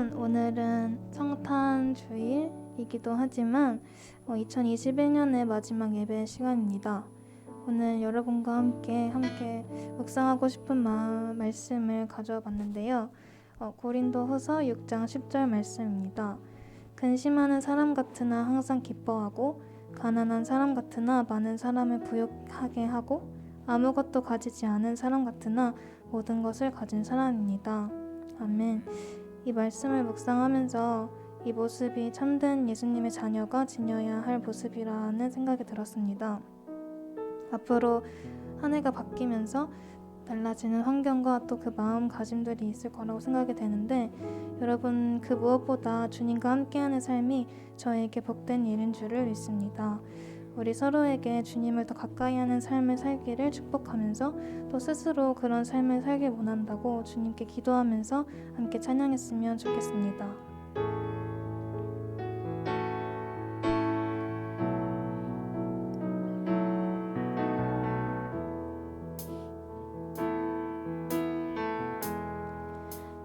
여러분, 오늘은 성탄주일이기도 하지만 2021년의 마지막 예배 시간입니다. 오늘 여러분과 함께 묵상하고 싶은 말씀을 가져와 봤는데요. 고린도후서 6장 10절 말씀입니다. 근심하는 사람 같으나 항상 기뻐하고 가난한 사람 같으나 많은 사람을 부유하게 하고 아무것도 가지지 않은 사람 같으나 모든 것을 가진 사람입니다. 아멘. 이 말씀을 묵상하면서 이 모습이 참된 예수님의 자녀가 지녀야 할 모습이라는 생각이 들었습니다. 앞으로 한 해가 바뀌면서 달라지는 환경과 또 그 마음가짐들이 있을 거라고 생각이 되는데, 여러분, 그 무엇보다 주님과 함께하는 삶이 저에게 복된 일인 줄을 믿습니다. 우리 서로에게 주님을 더 가까이 하는 삶을 살기를 축복하면서 또 스스로 그런 삶을 살길 원한다고 주님께 기도하면서 함께 찬양했으면 좋겠습니다.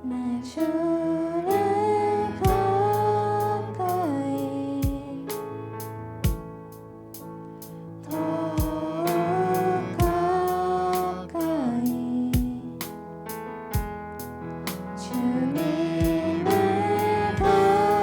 내 주를 가까이 더욱 가까이 주님을 가까이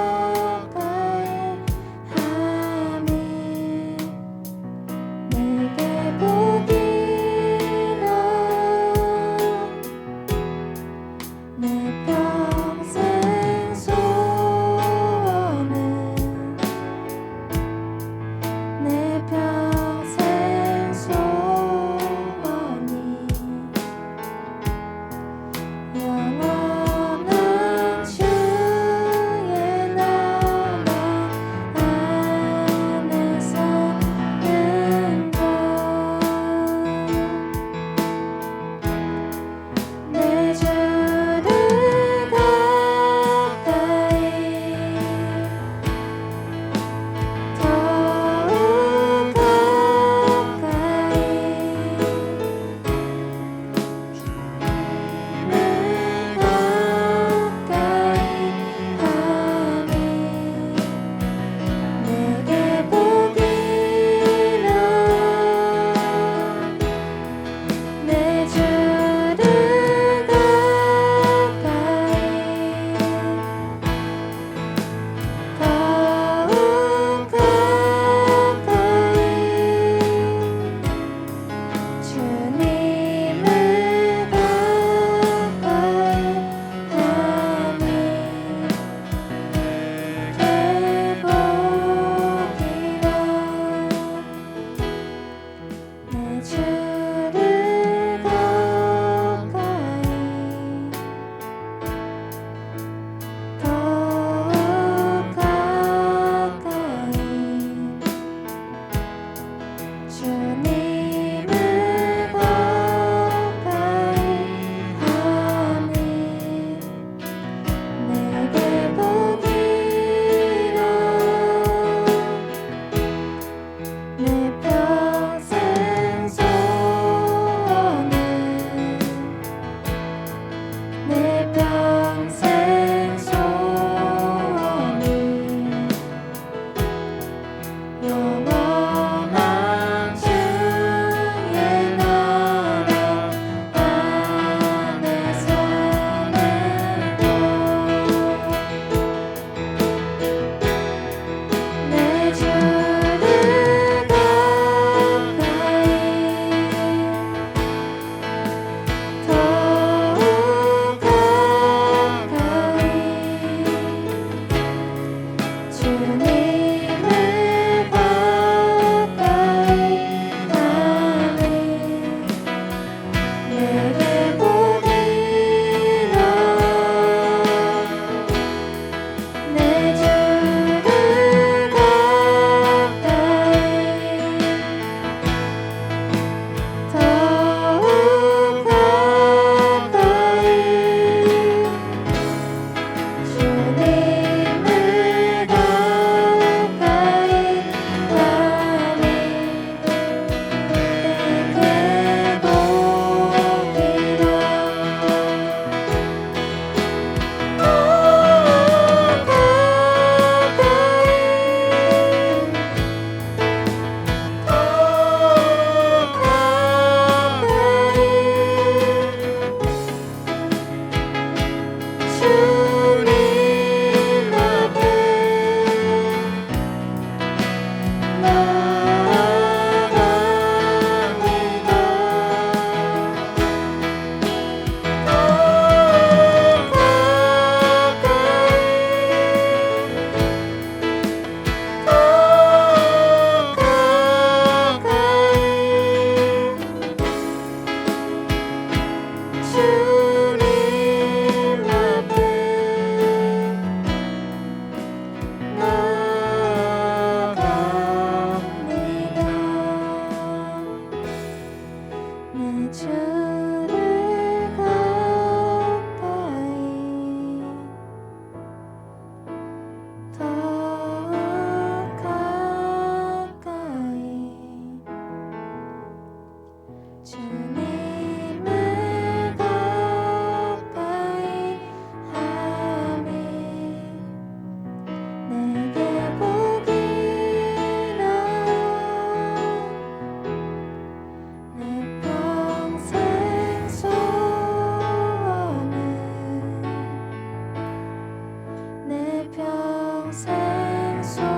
평생 소원이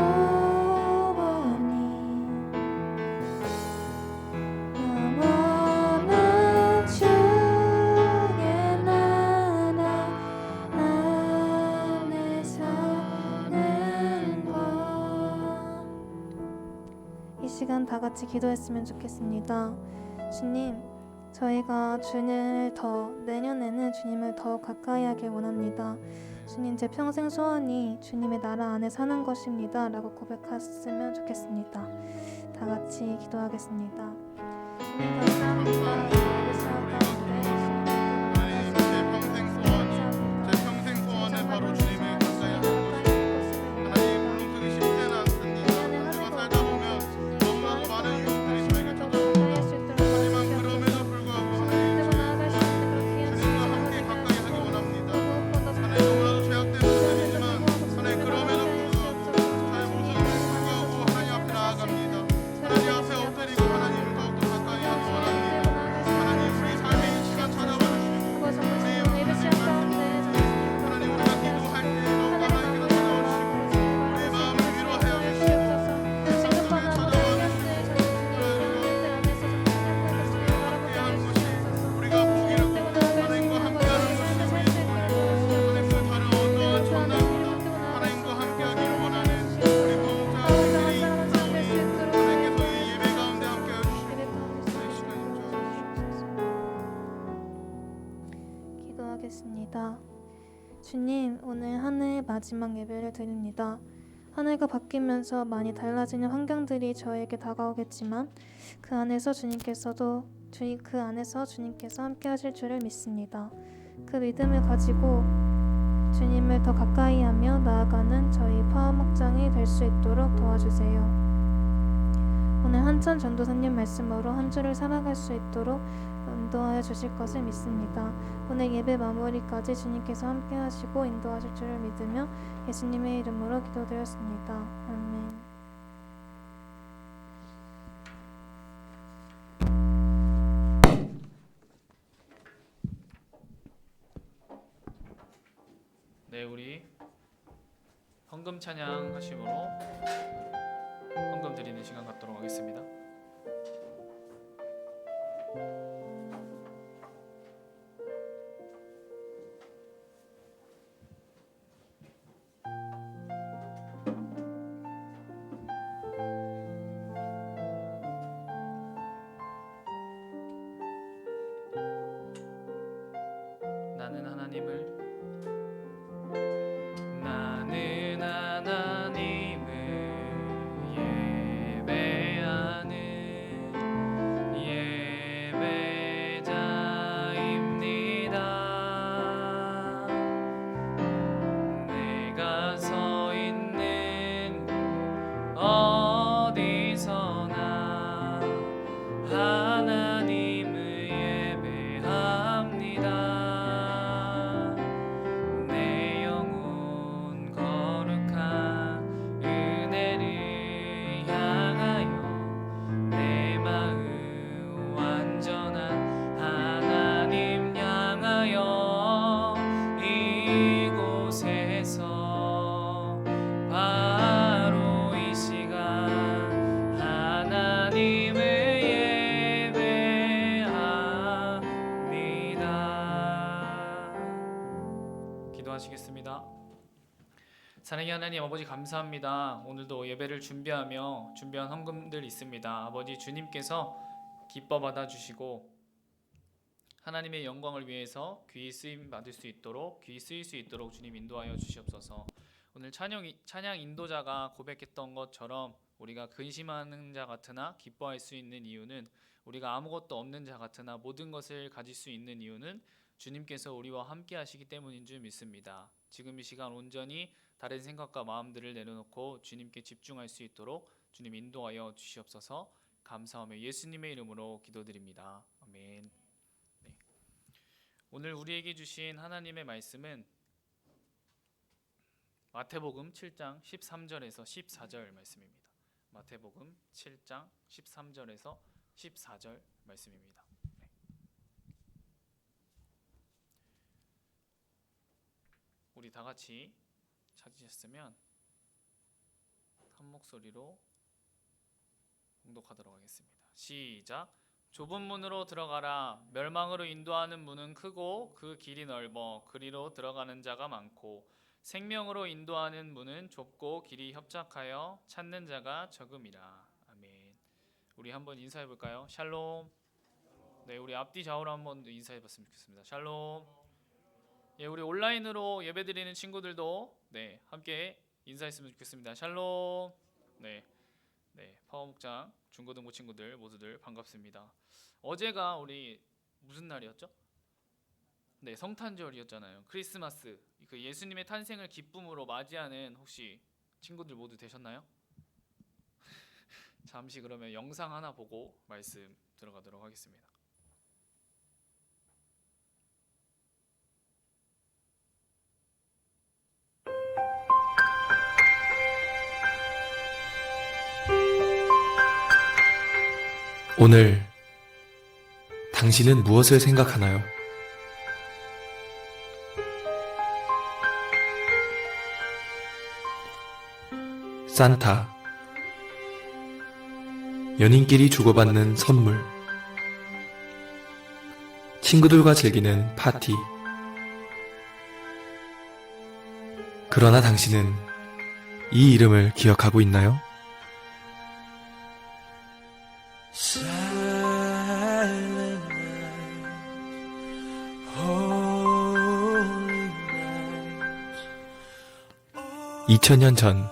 영원한 주의 나라 안에 사는 것. 이 시간 다 같이 기도했으면 좋겠습니다. 주님, 저희가 내년에는 주님을 더 가까이 하길 원합니다. 주님, 제 평생 소원이 주님의 나라 안에 사는 것입니다 라고 고백했으면 좋겠습니다. 다 같이 기도하겠습니다. 주님 감사합니다. 이 시간 가운데 제 평생 소원은 바로 주님을 가까이 하는 것입니다. 하나님, 물론 그게 쉽지는 않습니다. 우리가 살다 보면 너무나도 많은 유혹들이 저에게 찾아옵니다. 하지만 그럼에도 불구하고 하나님, 주님과 함께 가까이 하기 원합니다. 하나님, 너무나도 죄악된 모습이지만 하나님, 그럼에도 불구하고 저의 모습을 불구하고 하나님 앞에 나아갑니다. 하나님 앞에 엎드리고 하나님을 더욱더 가까이 하기 원합니다. 하나님, 우리 삶의 이 시간 찾아와 주시고 하나님, 우리가 기도할 때 너무나 하나님께서 찾아와 주시고 우리의 마음을 위로하여 주시고 속에 찾아와 주시고 함께하는 것이 우리가 보기를 하나님과 함께하는 것이 우리의 소원입니다. 하나님, 그 다른 어떠한 천당보다 하나님과 함께하기를 원하는 우리 보호자들이 하나님께서 이 예배 가운데 함께하여 주시고 이 시간 인도하여 주시옵소서. 기도하겠습니다. 주님, 오늘 한 해의 마지막 예배를 드립니다. 한 해가 바뀌면서 많이 달라지는 환경들이 저에게 다가오겠지만 그 안에서 주님께서 함께 하실 줄을 믿습니다. 그 믿음을 가지고 주님을 더 가까이 하며 나아가는 저희 파워목장이 될 수 있도록 도와주세요. 오늘 한천 전도사님 말씀으로 한 주를 살아갈 수 있도록 인도하여 주실 것을 믿습니다. 오늘 예배 마무리까지 주님께서 함께 하시고 인도하실 줄을 믿으며 예수님의 이름으로 기도드렸습니다. 아멘. 네, 우리 헌금 찬양 하심으로 헌금 드리는 시간 갖도록 하겠습니다. 나는 하나님을 예배하는 예배자입니다. 내가 서 있는 곳 어디서나 하나님을 예배합니다. 내 영혼 거룩한 은혜를 향하여 내 마음 완전한 하나님 향하여 이곳에서 바로 이 시간 하나님을 예배합니다. 기도하시겠습니다. 사랑의 하나님 아버지, 감사합니다. 오늘도 예배를 준비하며 준비한 헌금들 있습니다. 아버지, 주님께서 기뻐 받아주시고 하나님의 영광을 위해서 귀히 쓰임 받을 수 있도록, 귀히 쓰일 수 있도록 주님 인도하여 주시옵소서. 오늘 찬양 인도자가 고백했던 것처럼 우리가 근심하는 자 같으나 기뻐할 수 있는 이유는, 우리가 아무것도 없는 자 같으나 모든 것을 가질 수 있는 이유는 주님께서 우리와 함께 하시기 때문인 줄 믿습니다. 지금 이 시간 온전히 다른 생각과 마음들을 내려놓고 주님께 집중할 수 있도록 주님 인도하여 주시옵소서. 감사하며 예수님의 이름으로 기도드립니다. 아멘. 네. 오늘 우리에게 주신 하나님의 말씀은 마태복음 7장 13절에서 14절 말씀입니다. 마태복음 7장 13절에서 14절 말씀입니다. 네. 우리 다 같이 찾으셨으면 한 목소리로 봉독하도록 하겠습니다. 시작. 좁은 문으로 들어가라. 멸망으로 인도하는 문은 크고 그 길이 넓어 그리로 들어가는 자가 많고 생명으로 인도하는 문은 좁고 길이 협착하여 찾는 자가 적음이라. 아멘. 우리 한번 인사해 볼까요? 샬롬. 네, 우리 앞뒤 좌우로 한번 인사해 봤으면 좋겠습니다. 샬롬. 예, 우리 온라인으로 예배드리는 친구들도 네, 함께 인사했으면 좋겠습니다. 샬롬. 네. 네, 파워목장 중고등부 친구들 모두들 반갑습니다. 어제가 우리 무슨 날이었죠? 네, 성탄절이었잖아요. 크리스마스. 그 예수님의 탄생을 기쁨으로 맞이하는 혹시 친구들 모두 되셨나요? 잠시 그러면 영상 하나 보고 말씀 들어가도록 하겠습니다. 오늘 당신은 무엇을 생각하나요? 산타, 연인끼리 주고받는 선물, 친구들과 즐기는 파티. 그러나 당신은 이 이름을 기억하고 있나요? Silent night, holy night. 2000년 전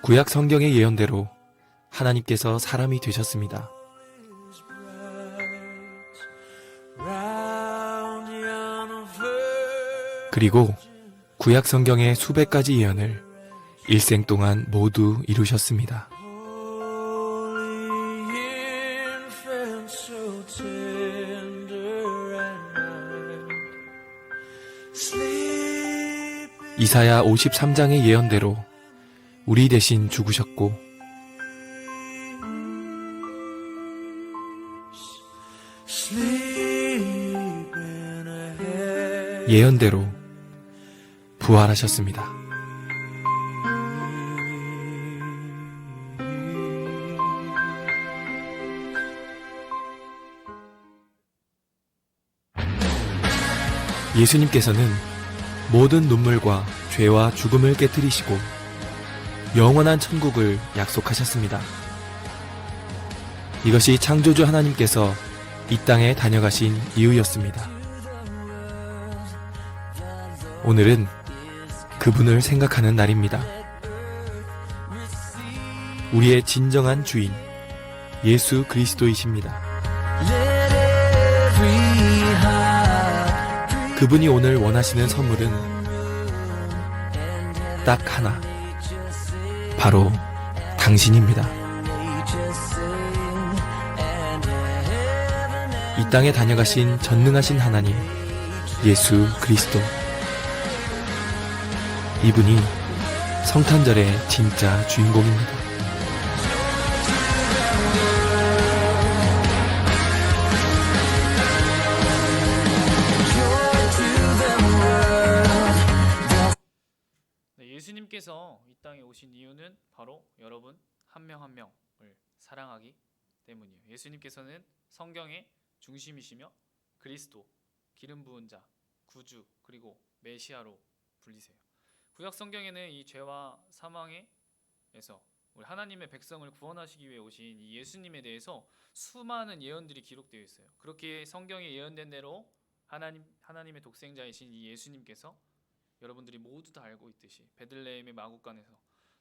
구약 성경의 예언대로 하나님께서 사람이 되셨습니다. Is bright round yon virgin. 그리고 구약 성경의 수백 가지 예언을 일생 동안 모두 이루셨습니다. Holy infant, so tender and mild. Sleep 이사야 53장의 예언대로 우리 대신 죽으셨고 sleep in a head. 예언대로 부활하셨습니다. 예수님께서는 모든 눈물과 죄와 죽음을 깨뜨리시고 영원한 천국을 약속하셨습니다. 이것이 창조주 하나님께서 이 땅에 다녀가신 이유였습니다. 오늘은 그분을 생각하는 날입니다. 우리의 진정한 주인, 예수 그리스도이십니다. Let every heart 그분이 오늘 원하시는 선물은 딱 하나, 바로 당신입니다. 이 땅에 다녀가신 전능하신 하나님, 예수 그리스도. 이분이 성탄절의 진짜 주인공입니다. 네, 예수님께서 이 땅에 오신 이유는 바로 여러분 한 명 한 명을 사랑하기 때문이에요. 예수님께서는 성경의 중심이시며 그리스도, 기름 부은 자, 구주, 그리고 메시아로 불리세요. 구약 성경에는 이 죄와 사망에서 우리 하나님의 백성을 구원하시기 위해 오신 이 예수님에 대해서 수많은 예언들이 기록되어 있어요. 그렇게 성경에 예언된 대로 하나님의 독생자이신 이 예수님께서 여러분들이 모두 다 알고 있듯이 베들레헴의 마구간에서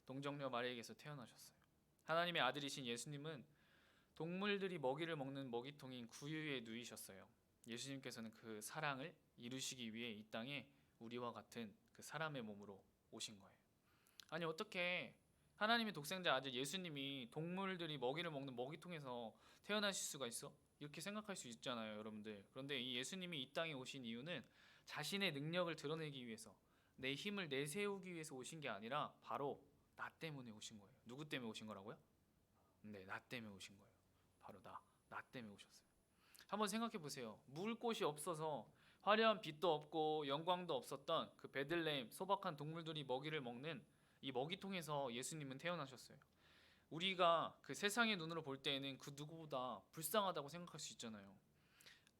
동정녀 마리아에게서 태어나셨어요. 하나님의 아들이신 예수님은 동물들이 먹이를 먹는 먹이통인 구유에 누이셨어요. 예수님께서는 그 사랑을 이루시기 위해 이 땅에 우리와 같은 그 사람의 몸으로 오신 거예요. 아니 어떻게 하나님의 독생자 아들 예수님이 동물들이 먹이를 먹는 먹이통에서 태어나실 수가 있어? 이렇게 생각할 수 있잖아요, 여러분들. 그런데 이 예수님이 이 땅에 오신 이유는 자신의 능력을 드러내기 위해서, 내 힘을 내세우기 위해서 오신 게 아니라 바로 나 때문에 오신 거예요. 누구 때문에 오신 거라고요? 네, 나 때문에 오신 거예요. 바로 나 때문에 오셨어요. 한번 생각해 보세요. 물 곳이 없어서 화려한 빛도 없고 영광도 없었던 그 베들레헴, 소박한 동물들이 먹이를 먹는 이 먹이통에서 예수님은 태어나셨어요. 우리가 그 세상의 눈으로 볼 때에는 그 누구보다 불쌍하다고 생각할 수 있잖아요.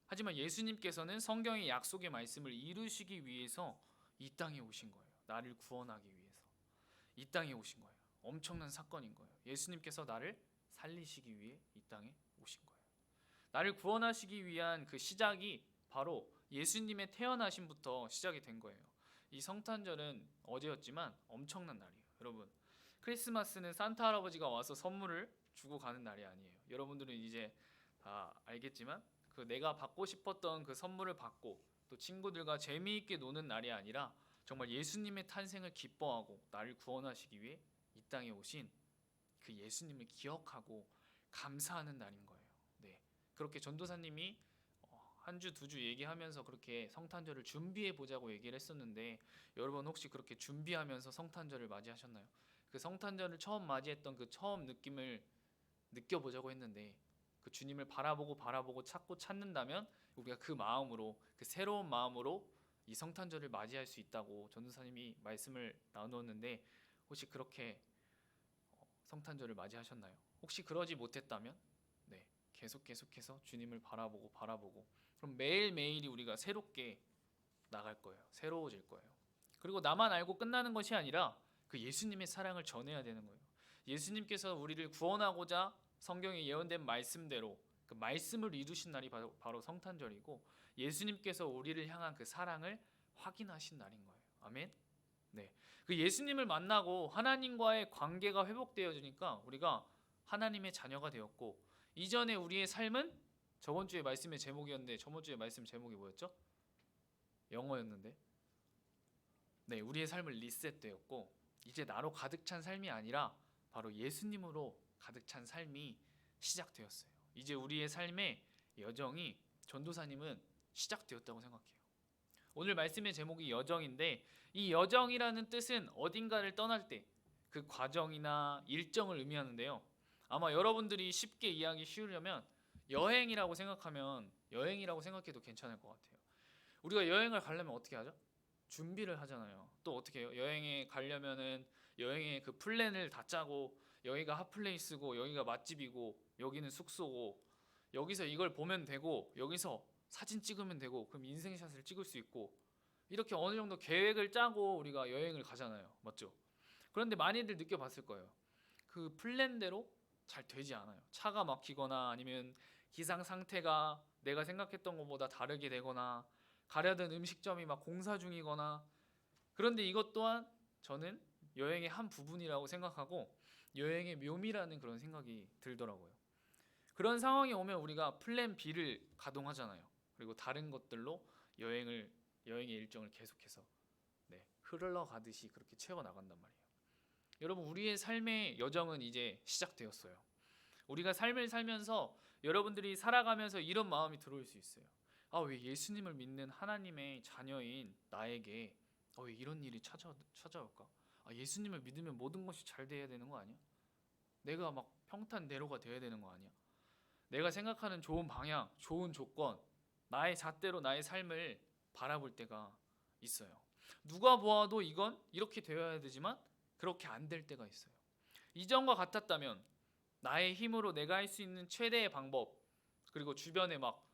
하지만 예수님께서는 성경의 약속의 말씀을 이루시기 위해서 이 땅에 오신 거예요. 나를 구원하기 위해서 이 땅에 오신 거예요. 엄청난 사건인 거예요. 예수님께서 나를 살리시기 위해 이 땅에 오신 거예요. 나를 구원하시기 위한 그 시작이 바로 예수님의 태어나심부터 시작이 된 거예요. 이 성탄절은 어제였지만 엄청난 날이에요. 여러분, 크리스마스는 산타 할아버지가 와서 선물을 주고 가는 날이 아니에요. 여러분들은 이제 다 알겠지만 그 내가 받고 싶었던 그 선물을 받고 또 친구들과 재미있게 노는 날이 아니라 정말 예수님의 탄생을 기뻐하고 나를 구원하시기 위해 이 땅에 오신 그 예수님을 기억하고 감사하는 날인 거예요. 네, 그렇게 전도사님이 한 주 두 주 얘기하면서 그렇게 성탄절을 준비해 보자고 얘기를 했었는데, 여러분 혹시 그렇게 준비하면서 성탄절을 맞이하셨나요? 그 성탄절을 처음 맞이했던 그 처음 느낌을 느껴보자고 했는데, 그 주님을 바라보고 찾고 찾는다면 우리가 그 마음으로, 그 새로운 마음으로 이 성탄절을 맞이할 수 있다고 전도사님이 말씀을 나누었는데, 혹시 그렇게 성탄절을 맞이하셨나요? 혹시 그러지 못했다면 네, 계속해서 주님을 바라보고 그럼 매일매일이 우리가 새롭게 나갈 거예요. 새로워질 거예요. 그리고 나만 알고 끝나는 것이 아니라 그 예수님의 사랑을 전해야 되는 거예요. 예수님께서 우리를 구원하고자 성경에 예언된 말씀대로 그 말씀을 이루신 날이 바로 성탄절이고, 예수님께서 우리를 향한 그 사랑을 확인하신 날인 거예요. 아멘. 네, 그 예수님을 만나고 하나님과의 관계가 회복되어지니까 우리가 하나님의 자녀가 되었고, 이전에 우리의 삶은 저번 주에 말씀의 제목이었는데, 저번 주에 말씀 제목이 뭐였죠? 영어였는데, 네, 우리의 삶을 리셋되었고 이제 나로 가득 찬 삶이 아니라 바로 예수님으로 가득 찬 삶이 시작되었어요. 이제 우리의 삶의 여정이, 전도사님은 시작되었다고 생각해요. 오늘 말씀의 제목이 여정인데, 이 여정이라는 뜻은 어딘가를 떠날 때 그 과정이나 일정을 의미하는데요. 아마 여러분들이 쉽게 이해하기 쉬우려면 여행이라고 생각해도 괜찮을 것 같아요. 우리가 여행을 가려면 어떻게 하죠? 준비를 하잖아요. 또 어떻게 해요? 여행에 가려면은 여행의 그 플랜을 다 짜고, 여기가 핫플레이스고 여기가 맛집이고 여기는 숙소고 여기서 이걸 보면 되고 여기서 사진 찍으면 되고 그럼 인생샷을 찍을 수 있고, 이렇게 어느 정도 계획을 짜고 우리가 여행을 가잖아요. 맞죠? 그런데 많이들 느껴봤을 거예요. 그 플랜대로 잘 되지 않아요. 차가 막히거나 아니면 기상 상태가 내가 생각했던 것보다 다르게 되거나 가려던 음식점이 막 공사 중이거나. 그런데 이것 또한 저는 여행의 한 부분이라고 생각하고 여행의 묘미라는 그런 생각이 들더라고요. 그런 상황이 오면 우리가 플랜 B를 가동하잖아요. 그리고 다른 것들로 여행의 일정을 계속해서 흘러가듯이 그렇게 채워 나간단 말이에요. 여러분, 우리의 삶의 여정은 이제 시작되었어요. 우리가 삶을 살면서 여러분들이 살아가면서 이런 마음이 들어올 수 있어요. 왜 예수님을 믿는 하나님의 자녀인 나에게 왜 이런 일이 찾아올까? 예수님을 믿으면 모든 것이 잘 돼야 되는 거 아니야? 내가 막 평탄대로가 돼야 되는 거 아니야? 내가 생각하는 좋은 방향, 좋은 조건, 나의 잣대로 나의 삶을 바라볼 때가 있어요. 누가 보아도 이건 이렇게 되어야 되지만 그렇게 안 될 때가 있어요. 이전과 같았다면 나의 힘으로 내가 할 수 있는 최대의 방법, 그리고 주변에 막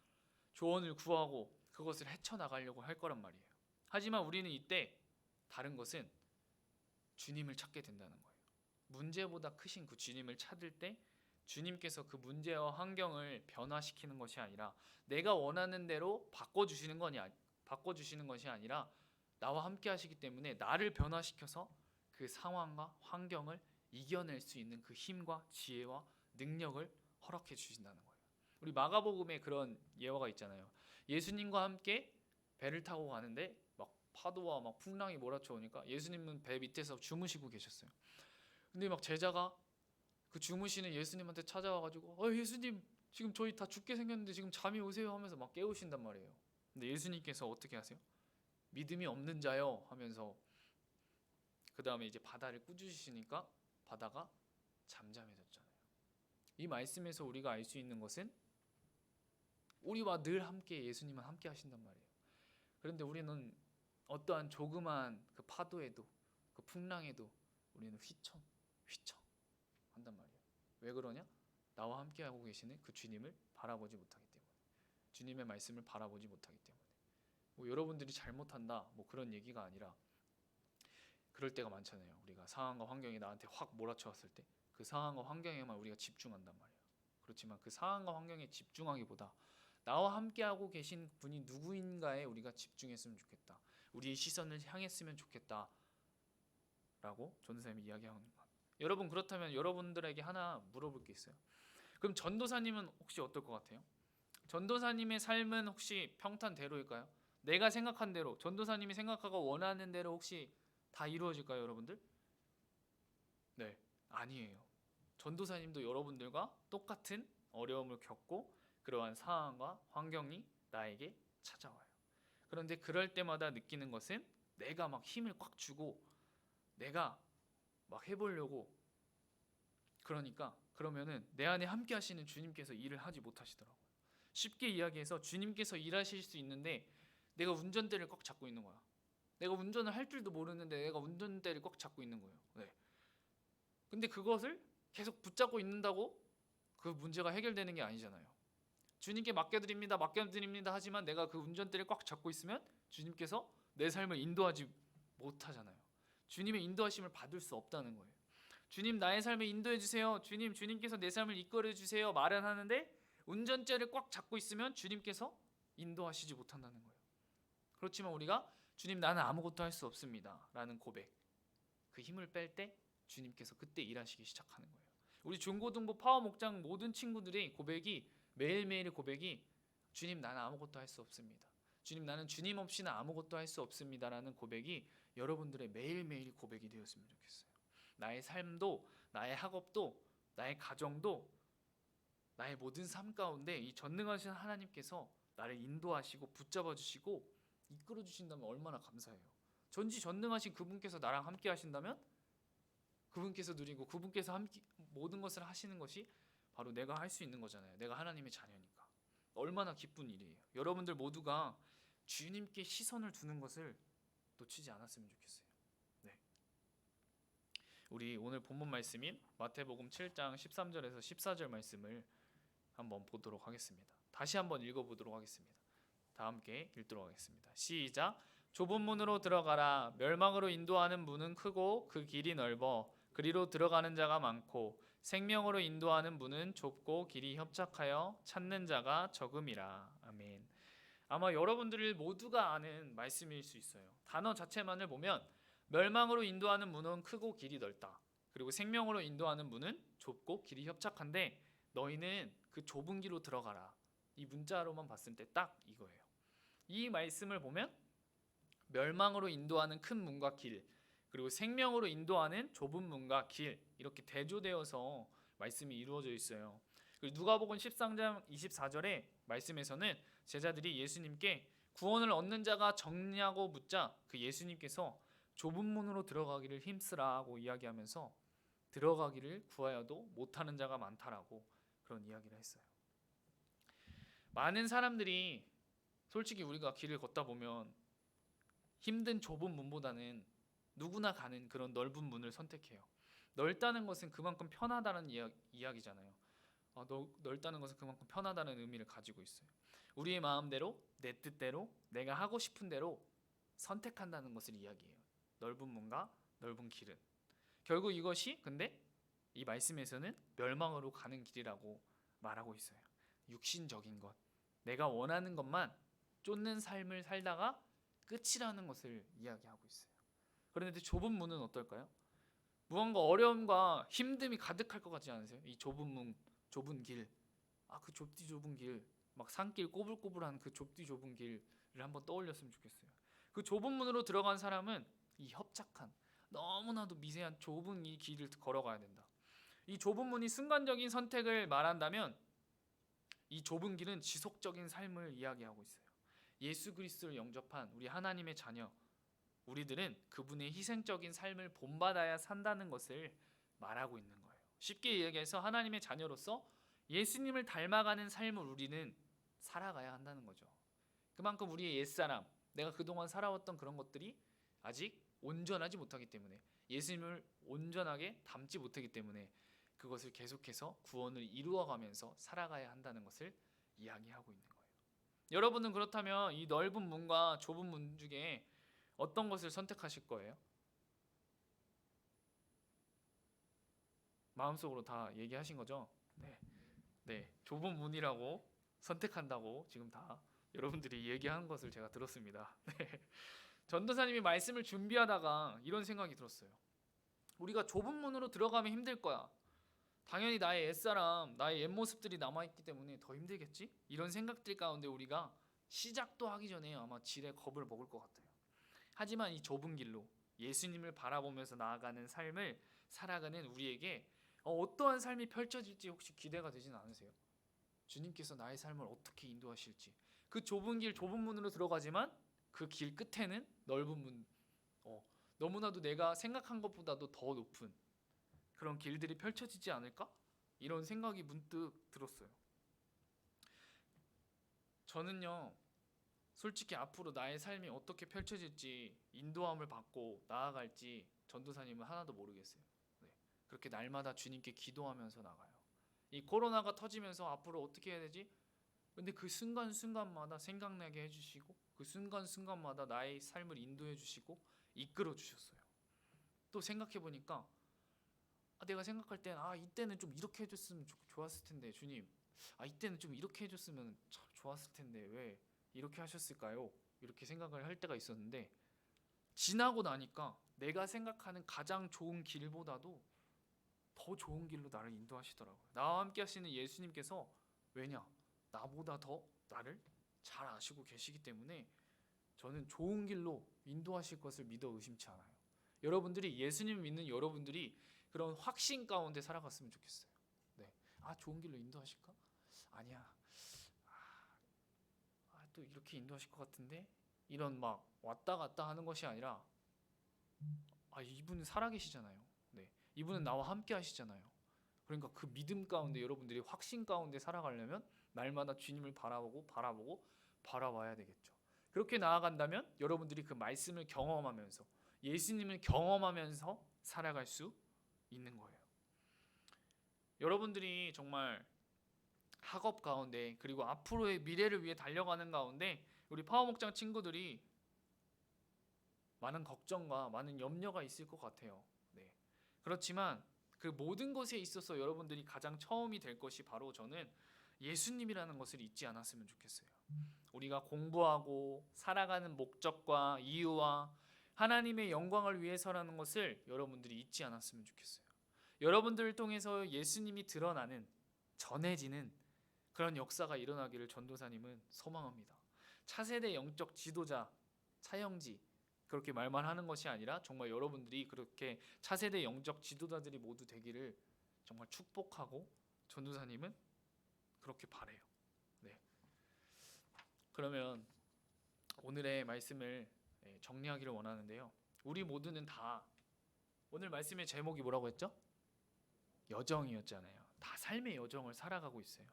조언을 구하고 그것을 헤쳐나가려고 할 거란 말이에요. 하지만 우리는 이때 다른 것은 주님을 찾게 된다는 거예요. 문제보다 크신 그 주님을 찾을 때 주님께서 그 문제와 환경을 변화시키는 것이 아니라 내가 원하는 대로 바꿔주시는 것이 아니라 나와 함께 하시기 때문에 나를 변화시켜서 그 상황과 환경을 이겨낼 수 있는 그 힘과 지혜와 능력을 허락해 주신다는 거예요. 우리 마가복음에 그런 예화가 있잖아요. 예수님과 함께 배를 타고 가는데 막 파도와 막 풍랑이 몰아쳐오니까 예수님은 배 밑에서 주무시고 계셨어요. 근데 막 제자가 그 주무시는 예수님한테 찾아와가지고 예수님 지금 저희 다 죽게 생겼는데 지금 잠이 오세요 하면서 막 깨우신단 말이에요. 근데 예수님께서 어떻게 하세요? 믿음이 없는 자요 하면서 그 다음에 이제 바다를 꾸짖으시니까 바다가 잠잠해졌잖아요. 이 말씀에서 우리가 알 수 있는 것은 우리와 늘 함께 예수님은 함께 하신단 말이에요. 그런데 우리는 어떠한 조그만 그 파도에도 그 풍랑에도 우리는 휘청 한단 말이에요. 왜 그러냐? 나와 함께 하고 계시는 그 주님을 바라보지 못하기 때문에, 주님의 말씀을 바라보지 못하기 때문에. 뭐 여러분들이 잘못한다 뭐 그런 얘기가 아니라, 그럴 때가 많잖아요. 우리가 상황과 환경이 나한테 확 몰아쳐왔을 때 그 상황과 환경에만 우리가 집중한단 말이에요. 그렇지만 그 상황과 환경에 집중하기보다 나와 함께하고 계신 분이 누구인가에 우리가 집중했으면 좋겠다, 우리의 시선을 향했으면 좋겠다 라고 전도사님이 이야기하는 거예요. 여러분, 그렇다면 여러분들에게 하나 물어볼 게 있어요. 그럼 전도사님은 혹시 어떨 것 같아요? 전도사님의 삶은 혹시 평탄대로일까요? 내가 생각한 대로, 전도사님이 생각하고 원하는 대로 혹시 다 이루어질까요, 여러분들? 네, 아니에요. 전도사님도 여러분들과 똑같은 어려움을 겪고 그러한 상황과 환경이 나에게 찾아와요. 그런데 그럴 때마다 느끼는 것은 내가 막 힘을 꽉 주고 내가 막 해보려고, 그러면은 내 안에 함께 하시는 주님께서 일을 하지 못하시더라고요. 쉽게 이야기해서 주님께서 일하실 수 있는데 내가 운전대를 꽉 잡고 있는 거야. 내가 운전을 할 줄도 모르는데 내가 운전대를 꽉 잡고 있는 거예요. 네. 근데 그것을 계속 붙잡고 있는다고 그 문제가 해결되는 게 아니잖아요. 주님께 맡겨드립니다 하지만 내가 그 운전대를 꽉 잡고 있으면 주님께서 내 삶을 인도하지 못하잖아요. 주님의 인도하심을 받을 수 없다는 거예요. 주님, 나의 삶을 인도해 주세요. 주님께서 내 삶을 이끌어 주세요 말은 하는데 운전대를 꽉 잡고 있으면 주님께서 인도하시지 못한다는 거예요. 그렇지만 우리가 주님, 나는 아무것도 할 수 없습니다 라는 고백, 그 힘을 뺄 때 주님께서 그때 일하시기 시작하는 거예요. 우리 중고등부 파워 목장 모든 친구들의 고백이, 매일매일의 고백이, 주님, 나는 아무것도 할 수 없습니다. 주님, 나는 주님 없이는 아무것도 할 수 없습니다 라는 고백이 여러분들의 매일매일 고백이 되었으면 좋겠어요. 나의 삶도, 나의 학업도, 나의 가정도, 나의 모든 삶 가운데 이 전능하신 하나님께서 나를 인도하시고 붙잡아 주시고 이끌어 주신다면 얼마나 감사해요. 전지전능하신 그분께서 나랑 함께 하신다면 그분께서 누리고 그분께서 함께 모든 것을 하시는 것이 바로 내가 할 수 있는 거잖아요. 내가 하나님의 자녀니까. 얼마나 기쁜 일이에요. 여러분들 모두가 주님께 시선을 두는 것을 놓치지 않았으면 좋겠어요. 네. 우리 오늘 본문 말씀인 마태복음 7장 13절에서 14절 말씀을 한번 보도록 하겠습니다. 다시 한번 읽어보도록 하겠습니다. 다 함께 읽도록 하겠습니다. 시작. 좁은 문으로 들어가라. 멸망으로 인도하는 문은 크고 그 길이 넓어 그리로 들어가는 자가 많고 생명으로 인도하는 문은 좁고 길이 협착하여 찾는 자가 적음이라. 아멘. 아마 여러분들 모두가 아는 말씀일 수 있어요. 단어 자체만을 보면 멸망으로 인도하는 문은 크고 길이 넓다. 그리고 생명으로 인도하는 문은 좁고 길이 협착한데 너희는 그 좁은 길로 들어가라. 이 문자로만 봤을 때 딱 이거예요. 이 말씀을 보면 멸망으로 인도하는 큰 문과 길, 그리고 생명으로 인도하는 좁은 문과 길, 이렇게 대조되어서 말씀이 이루어져 있어요. 그리고 누가복음 13장 24절의 말씀에서는 제자들이 예수님께 구원을 얻는 자가 적냐고 묻자 그 예수님께서 좁은 문으로 들어가기를 힘쓰라고 이야기하면서 들어가기를 구하여도 못하는 자가 많다라고 그런 이야기를 했어요. 많은 사람들이 솔직히 우리가 길을 걷다 보면 힘든 좁은 문보다는 누구나 가는 그런 넓은 문을 선택해요. 넓다는 것은 그만큼 편하다는 이야기잖아요. 넓다는 것은 그만큼 편하다는 의미를 가지고 있어요. 우리의 마음대로, 내 뜻대로, 내가 하고 싶은 대로 선택한다는 것을 이야기해요. 넓은 문과 넓은 길은. 결국 이것이 근데 이 말씀에서는 멸망으로 가는 길이라고 말하고 있어요. 육신적인 것, 내가 원하는 것만 쫓는 삶을 살다가 끝이라는 것을 이야기하고 있어요. 그런데 좁은 문은 어떨까요? 무언가 어려움과 힘듦이 가득할 것 같지 않으세요? 이 좁은 문, 좁은 길, 그 좁디 좁은 길, 막 산길 꼬불꼬불한 그 좁디 좁은 길을 한번 떠올렸으면 좋겠어요. 그 좁은 문으로 들어간 사람은 이 협착한, 너무나도 미세한 좁은 이 길을 걸어가야 된다. 이 좁은 문이 순간적인 선택을 말한다면 이 좁은 길은 지속적인 삶을 이야기하고 있어요. 예수 그리스도를 영접한 우리 하나님의 자녀, 우리들은 그분의 희생적인 삶을 본받아야 산다는 것을 말하고 있는 거예요. 쉽게 이야기해서 하나님의 자녀로서 예수님을 닮아가는 삶을 우리는 살아가야 한다는 거죠. 그만큼 우리의 옛사람, 내가 그동안 살아왔던 그런 것들이 아직 온전하지 못하기 때문에 예수님을 온전하게 닮지 못하기 때문에 그것을 계속해서 구원을 이루어가면서 살아가야 한다는 것을 이야기하고 있는 거예요. 여러분은 그렇다면 이 넓은 문과 좁은 문 중에 어떤 것을 선택하실 거예요? 마음속으로 다 얘기하신 거죠? 네, 좁은 문이라고 선택한다고 지금 다 여러분들이 얘기한 것을 제가 들었습니다. 네. 전도사님이 말씀을 준비하다가 이런 생각이 들었어요. 우리가 좁은 문으로 들어가면 힘들 거야. 당연히 나의 옛사람, 나의 옛 모습들이 남아있기 때문에 더 힘들겠지? 이런 생각들 가운데 우리가 시작도 하기 전에 아마 지레 겁을 먹을 것 같아요. 하지만 이 좁은 길로 예수님을 바라보면서 나아가는 삶을 살아가는 우리에게 어떠한 삶이 펼쳐질지 혹시 기대가 되진 않으세요? 주님께서 나의 삶을 어떻게 인도하실지. 그 좁은 길, 좁은 문으로 들어가지만 그 길 끝에는 넓은 문, 너무나도 내가 생각한 것보다도 더 높은 그런 길들이 펼쳐지지 않을까? 이런 생각이 문득 들었어요. 저는요, 솔직히 앞으로 나의 삶이 어떻게 펼쳐질지 인도함을 받고 나아갈지 전도사님은 하나도 모르겠어요. 네, 그렇게 날마다 주님께 기도하면서 나가요. 이 코로나가 터지면서 앞으로 어떻게 해야 되지? 근데 그 순간순간마다 생각나게 해주시고 그 순간순간마다 나의 삶을 인도해 주시고 이끌어 주셨어요. 또 생각해 보니까 내가 생각할 땐 이때는 좀 이렇게 해줬으면 좋았을 텐데 주님, 이때는 좀 이렇게 해줬으면 참 좋았을 텐데 왜 이렇게 하셨을까요? 이렇게 생각을 할 때가 있었는데 지나고 나니까 내가 생각하는 가장 좋은 길보다도 더 좋은 길로 나를 인도하시더라고요. 나와 함께 하시는 예수님께서 왜냐? 나보다 더 나를 잘 아시고 계시기 때문에 저는 좋은 길로 인도하실 것을 믿어 의심치 않아요. 여러분들이 예수님 믿는 여러분들이 그런 확신 가운데 살아갔으면 좋겠어요. 네, 좋은 길로 인도하실까? 아니야. 또 이렇게 인도하실 것 같은데 이런 막 왔다 갔다 하는 것이 아니라 이분은 살아계시잖아요. 네, 이분은 나와 함께 하시잖아요. 그러니까 그 믿음 가운데 여러분들이 확신 가운데 살아가려면 날마다 주님을 바라봐야 되겠죠. 그렇게 나아간다면 여러분들이 그 말씀을 경험하면서 예수님을 경험하면서 살아갈 수 있는 거예요. 여러분들이 정말 학업 가운데 그리고 앞으로의 미래를 위해 달려가는 가운데 우리 파워목장 친구들이 많은 걱정과 많은 염려가 있을 것 같아요. 네. 그렇지만 그 모든 것에 있어서 여러분들이 가장 처음이 될 것이 바로 저는 예수님이라는 것을 잊지 않았으면 좋겠어요. 우리가 공부하고 살아가는 목적과 이유와 하나님의 영광을 위해서라는 것을 여러분들이 잊지 않았으면 좋겠어요. 여러분들을 통해서 예수님이 드러나는, 전해지는 그런 역사가 일어나기를 전도사님은 소망합니다. 차세대 영적 지도자, 차영지 그렇게 말만 하는 것이 아니라 정말 여러분들이 그렇게 차세대 영적 지도자들이 모두 되기를 정말 축복하고 전도사님은 그렇게 바래요. 네. 그러면 오늘의 말씀을 정리하기를 원하는데요. 우리 모두는 다 오늘 말씀의 제목이 뭐라고 했죠? 여정이었잖아요. 다 삶의 여정을 살아가고 있어요.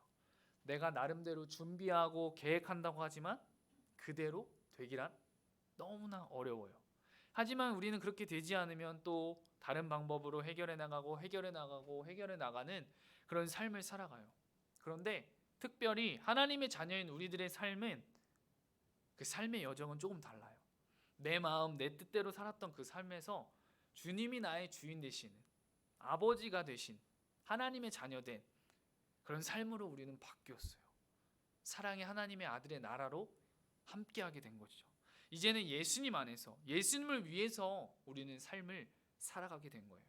내가 나름대로 준비하고 계획한다고 하지만 그대로 되기란 너무나 어려워요. 하지만 우리는 그렇게 되지 않으면 또 다른 방법으로 해결해 나가는 그런 삶을 살아가요. 그런데 특별히 하나님의 자녀인 우리들의 삶은 그 삶의 여정은 조금 달라요. 내 마음, 내 뜻대로 살았던 그 삶에서 주님이 나의 주인 되시는 아버지가 되신 하나님의 자녀된 그런 삶으로 우리는 바뀌었어요. 사랑의 하나님의 아들의 나라로 함께하게 된 것이죠. 이제는 예수님 안에서 예수님을 위해서 우리는 삶을 살아가게 된 거예요.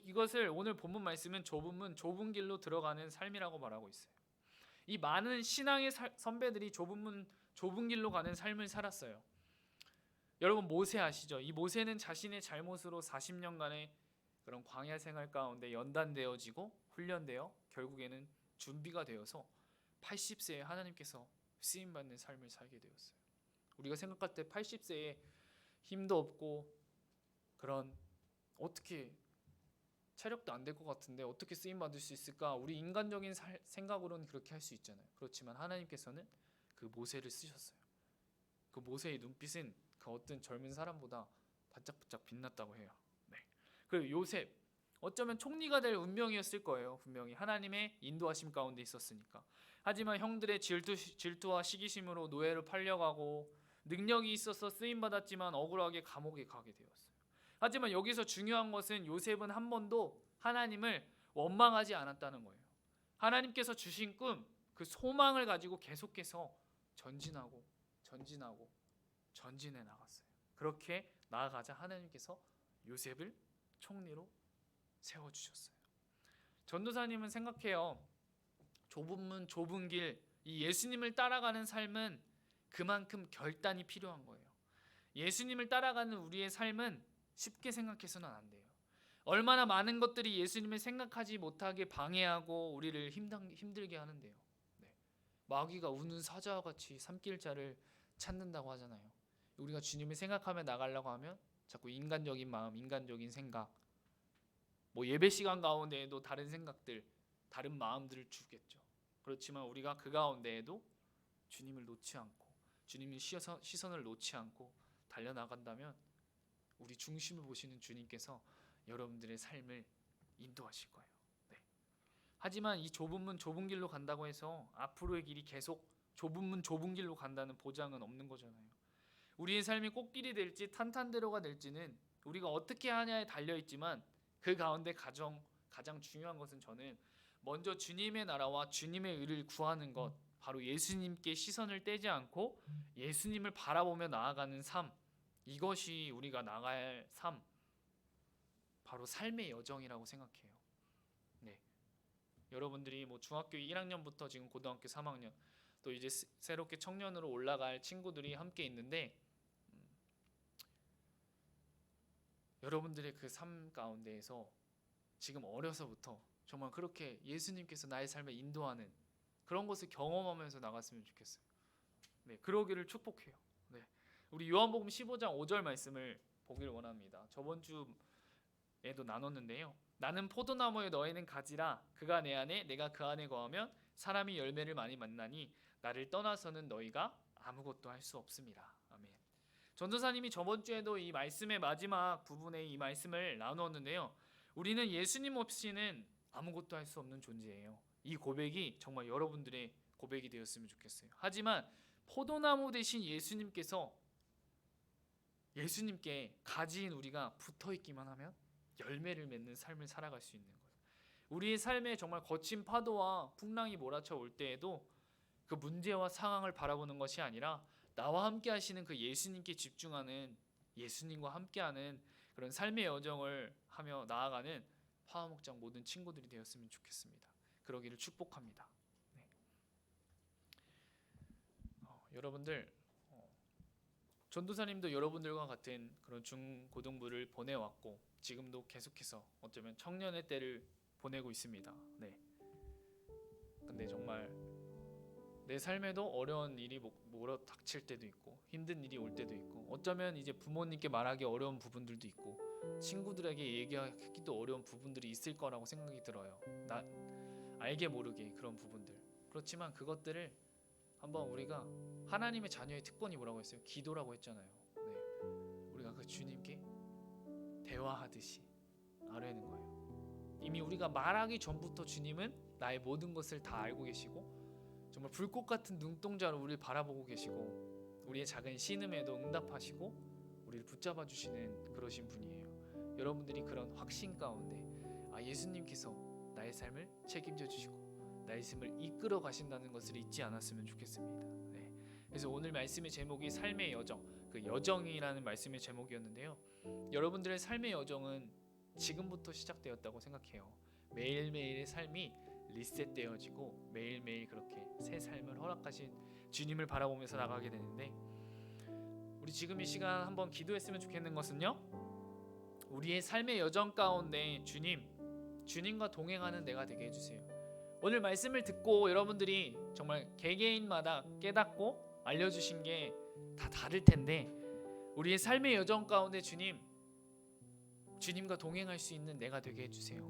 이것을 오늘 본문 말씀은 좁은 문, 좁은 길로 들어가는 삶이라고 말하고 있어요. 이 많은 신앙의 선배들이 좁은 문, 좁은 길로 가는 삶을 살았어요. 여러분 모세 아시죠? 이 모세는 자신의 잘못으로 40년간의 그런 광야 생활 가운데 연단되어지고 훈련되어 결국에는 준비가 되어서 80세에 하나님께서 쓰임 받는 삶을 살게 되었어요. 우리가 생각할 때 80세에 힘도 없고 그런 어떻게 체력도 안 될 것 같은데 어떻게 쓰임 받을 수 있을까? 우리 인간적인 생각으로는 그렇게 할 수 있잖아요. 그렇지만 하나님께서는 그 모세를 쓰셨어요. 그 모세의 눈빛은 그 어떤 젊은 사람보다 반짝반짝 빛났다고 해요. 네. 그리고 요셉 어쩌면 총리가 될 운명이었을 거예요. 분명히 하나님의 인도하심 가운데 있었으니까. 하지만 형들의 질투와 시기심으로 노예로 팔려가고 능력이 있어서 쓰임 받았지만 억울하게 감옥에 가게 되었어요. 하지만 여기서 중요한 것은 요셉은 한 번도 하나님을 원망하지 않았다는 거예요. 하나님께서 주신 꿈, 그 소망을 가지고 계속해서 전진해 나갔어요. 그렇게 나아가자 하나님께서 요셉을 총리로 세워주셨어요. 전도사님은 생각해요. 좁은 문 좁은 길, 이 예수님을 따라가는 삶은 그만큼 결단이 필요한 거예요. 예수님을 따라가는 우리의 삶은 쉽게 생각해서는 안 돼요. 얼마나 많은 것들이 예수님을 생각하지 못하게 방해하고 우리를 힘들게 하는데요. 네. 마귀가 우는 사자와 같이 삼킬자를 찾는다고 하잖아요. 우리가 주님을 생각하며 나가려고 하면 자꾸 인간적인 마음, 인간적인 생각, 뭐 예배 시간 가운데에도 다른 생각들, 다른 마음들을 주겠죠. 그렇지만 우리가 그 가운데에도 주님을 놓지 않고 주님의 시선을 놓지 않고 달려나간다면 우리 중심을 보시는 주님께서 여러분들의 삶을 인도하실 거예요. 네. 하지만 이 좁은 문 좁은 길로 간다고 해서 앞으로의 길이 계속 좁은 문 좁은 길로 간다는 보장은 없는 거잖아요. 우리의 삶이 꽃길이 될지 탄탄대로가 될지는 우리가 어떻게 하냐에 달려있지만 그 가운데 가장 중요한 것은 저는 먼저 주님의 나라와 주님의 의를 구하는 것, 바로 예수님께 시선을 떼지 않고 예수님을 바라보며 나아가는 삶, 이것이 우리가 나가야 할 삶, 바로 삶의 여정이라고 생각해요. 네. 여러분들이 뭐 중학교 1학년부터 지금 고등학교 3학년, 또 이제 새롭게 청년으로 올라갈 친구들이 함께 있는데 여러분들의 그 삶 가운데에서 지금 어려서부터 정말 그렇게 예수님께서 나의 삶을 인도하는 그런 것을 경험하면서 나갔으면 좋겠어요. 네, 그러기를 축복해요. 네, 우리 요한복음 15장 5절 말씀을 보기를 원합니다. 저번 주에도 나눴는데요. 나는 포도나무에 너희는 가지라. 그가 내 안에 내가 그 안에 거하면 사람이 열매를 많이 만나니 나를 떠나서는 너희가 아무것도 할 수 없습니다. 아멘. 전도사님이 저번 주에도 이 말씀의 마지막 부분에 이 말씀을 나누었는데요. 우리는 예수님 없이는 아무것도 할 수 없는 존재예요. 이 고백이 정말 여러분들의 고백이 되었으면 좋겠어요. 하지만 포도나무 대신 예수님께 가지인 우리가 붙어 있기만 하면 열매를 맺는 삶을 살아갈 수 있는 거예요. 우리의 삶에 정말 거친 파도와 풍랑이 몰아쳐 올 때에도 그 문제와 상황을 바라보는 것이 아니라 나와 함께 하시는 그 예수님께 집중하는, 예수님과 함께하는 그런 삶의 여정을 하며 나아가는 화화목장 모든 친구들이 되었으면 좋겠습니다. 그러기를 축복합니다. 네. 여러분들, 전도사님도 여러분들과 같은 그런 중고등부를 보내왔고 지금도 계속해서 어쩌면 청년의 때를 보내고 있습니다. 네. 근데 정말 내 삶에도 어려운 일이 몰아 닥칠 때도 있고 힘든 일이 올 때도 있고 어쩌면 이제 부모님께 말하기 어려운 부분들도 있고 친구들에게 얘기하기도 어려운 부분들이 있을 거라고 생각이 들어요. 나 알게 모르게 그런 부분들. 그렇지만 그것들을 한번 우리가 하나님의 자녀의 특권이 뭐라고 했어요? 기도라고 했잖아요. 네. 우리가 그 주님께 대화하듯이 아뢰는 거예요. 이미 우리가 말하기 전부터 주님은 나의 모든 것을 다 알고 계시고 정말 불꽃 같은 눈동자로 우리를 바라보고 계시고 우리의 작은 신음에도 응답하시고 우리를 붙잡아 주시는 그러신 분이에요. 여러분들이 그런 확신 가운데 예수님께서 나의 삶을 책임져 주시고 나의 삶을 이끌어 가신다는 것을 잊지 않았으면 좋겠습니다. 네. 그래서 오늘 말씀의 제목이 삶의 여정, 그 여정이라는 말씀의 제목이었는데요. 여러분들의 삶의 여정은 지금부터 시작되었다고 생각해요. 매일매일의 삶이 리셋되어지고 매일매일 그렇게 새 삶을 허락하신 주님을 바라보면서 나가게 되는데 우리 지금 이 시간 한번 기도했으면 좋겠는 것은요. 우리의 삶의 여정 가운데 주님과 동행하는 내가 되게 해주세요. 오늘 말씀을 듣고 여러분들이 정말 개개인마다 깨닫고 알려주신 게 다 다를 텐데 우리의 삶의 여정 가운데 주님과 동행할 수 있는 내가 되게 해주세요.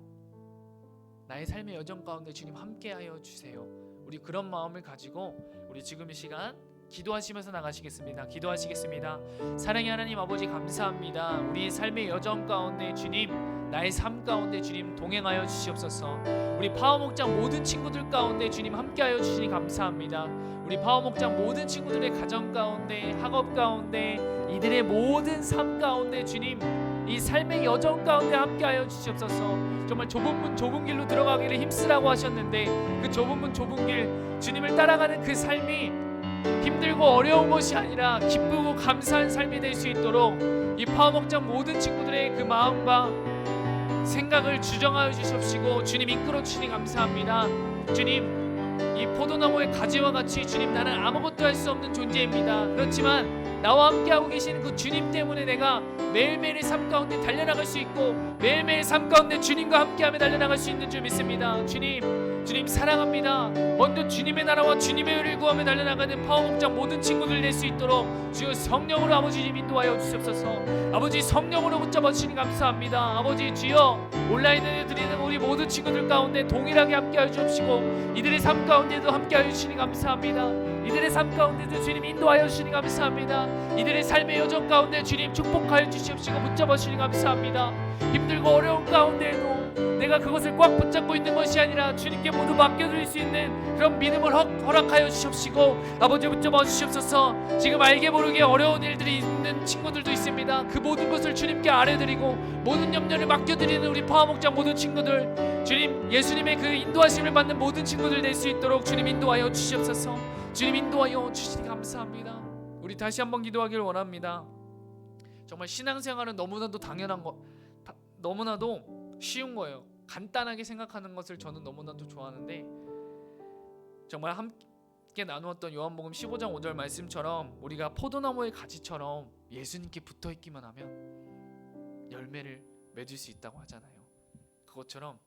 나의 삶의 여정 가운데 주님 함께하여 주세요. 우리 그런 마음을 가지고 우리 지금 이 시간 기도하시면서 나가시겠습니다. 기도하시겠습니다. 사랑의 하나님 아버지 감사합니다. 우리의 삶의 여정 가운데 주님 나의 삶 가운데 주님 동행하여 주시옵소서. 우리 파워목장 모든 친구들 가운데 주님 함께하여 주시니 감사합니다. 우리 파워목장 모든 친구들의 가정 가운데, 학업 가운데, 이들의 모든 삶 가운데 주님 이 삶의 여정 가운데 함께하여 주시옵소서. 정말 좁은 문 좁은 길로 들어가기를 힘쓰라고 하셨는데 그 좁은 문 좁은 길 주님을 따라가는 그 삶이 힘들고 어려운 것이 아니라 기쁘고 감사한 삶이 될 수 있도록 이 파워목장 모든 친구들의 그 마음과 생각을 주정하여 주시옵시고 주님 이끌어 주시니 감사합니다. 주님 이 포도나무의 가지와 같이 주님 나는 아무것도 할 수 없는 존재입니다. 그렇지만 나와 함께하고 계시는 그 주님 때문에 내가 매일매일의 삶 가운데 달려나갈 수 있고 매일매일 삶 가운데 주님과 함께하며 달려나갈 수 있는 줄 믿습니다. 주님 사랑합니다. 먼저 주님의 나라와 주님의 의를 구하며 달려나가는 파워목장 모든 친구들 될 수 있도록 주여 성령으로 아버지 인도하여 주시옵소서. 아버지 성령으로 붙잡아 주시니 감사합니다. 아버지 주여 온라인에 드리는 우리 모든 친구들 가운데 동일하게 함께하여 주옵시고 이들의 삶 가운데도 함께하여 주시니 감사합니다. 이들의 삶 가운데도 주님 인도하여 주시니 감사합니다. 이들의 삶의 여정 가운데 주님 축복하여 주시옵시고 붙잡아 주시니 감사합니다. 힘들고 어려운 가운데에도 내가 그것을 꽉 붙잡고 있는 것이 아니라 주님께 모두 맡겨드릴 수 있는 그런 믿음을 허락하여 주시옵시고 아버지 붙잡아 주시옵소서. 지금 알게 모르게 어려운 일들이 있는 친구들도 있습니다. 그 모든 것을 주님께 아뢰드리고 모든 염려를 맡겨드리는 우리 파워목장 모든 친구들 주님 예수님의 그 인도하심을 받는 모든 친구들 될 수 있도록 주님 인도하여 주시옵소서. 주님 인도하여 주시니 감사합니다. 우리 다시 한번 기도하기를 원합니다. 정말 신앙생활은 너무나도 당연한 거 너무나도 쉬운 거예요. 간단하게 생각하는 것을 저는 너무나도 좋아하는데 정말 함께 나누었던 요한복음 15장 5절 말씀처럼 우리가 포도나무의 가지처럼 예수님께 붙어있기만 하면 열매를 맺을 수 있다고 하잖아요. 그것처럼